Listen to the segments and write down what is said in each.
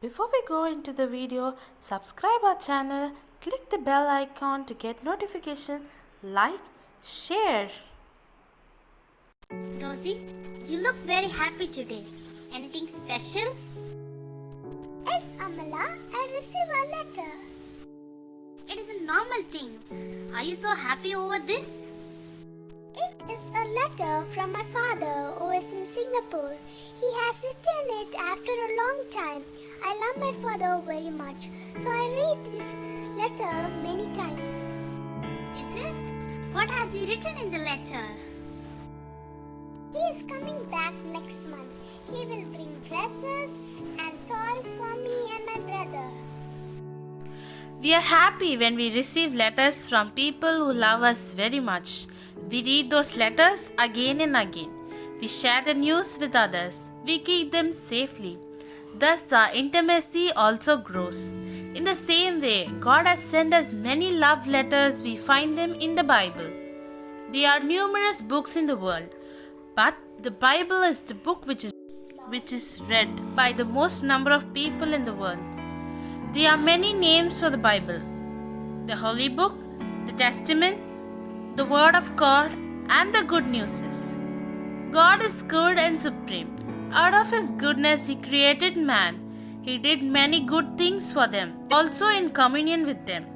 before we go into the video, subscribe our channel, click the bell icon to get notification, like, share. Rosie, you look very happy today. Anything special? Yes, Amala, I received a letter. It is a normal thing. Are you so happy over this? It is a letter from my father who is in Singapore. He has written it after a long time. I love my father very much, so I read this letter many times. Is it? What has he written in the letter? He is coming back next month. He will bring dresses and toys for me and my brother. We are happy when we receive letters from people who love us very much. We read those letters again and again. We share the news with others. We keep them safely. Thus, the intimacy also grows. In the same way, God has sent us many love letters. We find them in the Bible. There are numerous books in the world, but the Bible is the book which is read by the most number of people in the world. There are many names for the Bible: the Holy Book, the Testament, the Word of God, and the Good News. God is good and supreme. Out of His goodness, He created man. He did many good things for them, also in communion with them.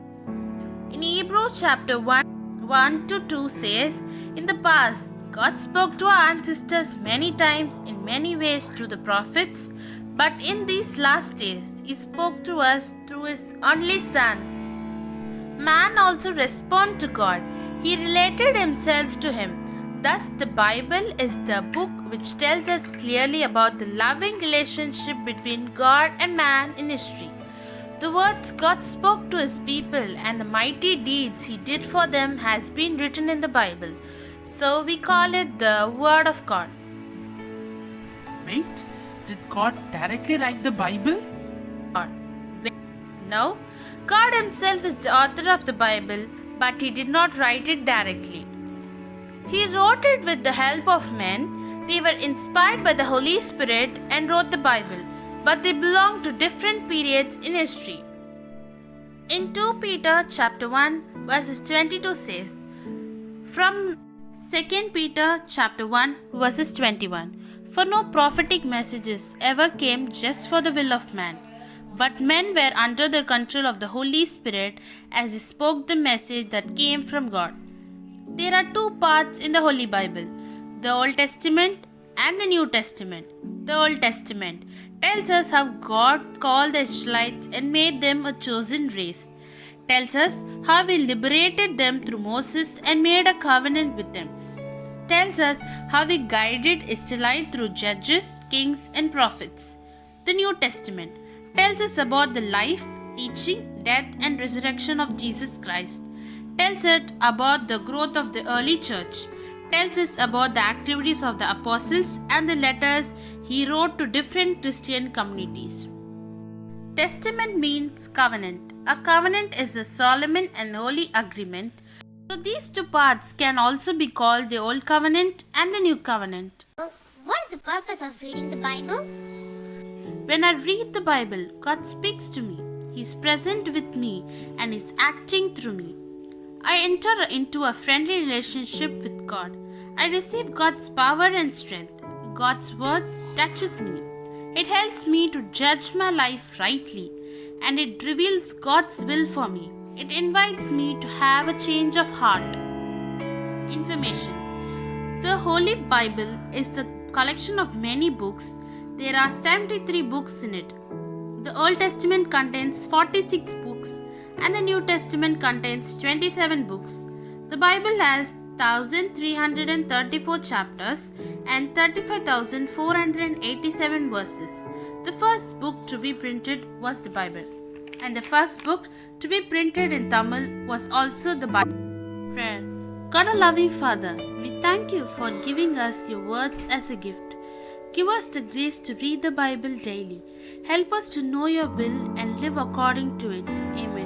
In Hebrews chapter 1-2 says, in the past, God spoke to our ancestors many times in many ways through the prophets, but in these last days, He spoke to us through His only Son. Man also responded to God. He related himself to Him. Thus, the Bible is the book which tells us clearly about the loving relationship between God and man in history. The words God spoke to His people and the mighty deeds He did for them has been written in the Bible. So we call it the Word of God. Wait, did God directly write the Bible? No, God Himself is the author of the Bible, but He did not write it directly. He wrote it with the help of men. They were inspired by the Holy Spirit and wrote the Bible, but they belong to different periods in history. In 2 Peter chapter 1 verses 22 says, from 2 Peter chapter 1 verses 21, for no prophetic messages ever came just for the will of man, but men were under the control of the Holy Spirit as He spoke the message that came from God. There are two parts in the Holy Bible, the Old Testament and the New Testament. The Old Testament tells us how God called the Israelites and made them a chosen race. Tells us how He liberated them through Moses and made a covenant with them. Tells us how He guided Israelites through judges, kings, and prophets. The New Testament tells us about the life, teaching, death, and resurrection of Jesus Christ. Tells us about the growth of the early church. Tells us about the activities of the apostles and the letters He wrote to different Christian communities. Testament means covenant. A covenant is a solemn and holy agreement. So these two parts can also be called the Old Covenant and the New Covenant. What is the purpose of reading the Bible? When I read the Bible, God speaks to me. He is present with me and is acting through me. I enter into a friendly relationship with God. I receive God's power and strength. God's words touches me. It helps me to judge my life rightly, and it reveals God's will for me. It invites me to have a change of heart. Information: the Holy Bible is the collection of many books. There are 73 books in it. The Old Testament contains 46 books and the New Testament contains 27 books. The Bible has 1,334 chapters and 35,487 verses. The first book to be printed was the Bible, and the first book to be printed in Tamil was also the Bible. Prayer. God, a loving Father, we thank You for giving us Your words as a gift. Give us the grace to read the Bible daily. Help us to know Your will and live according to it. Amen.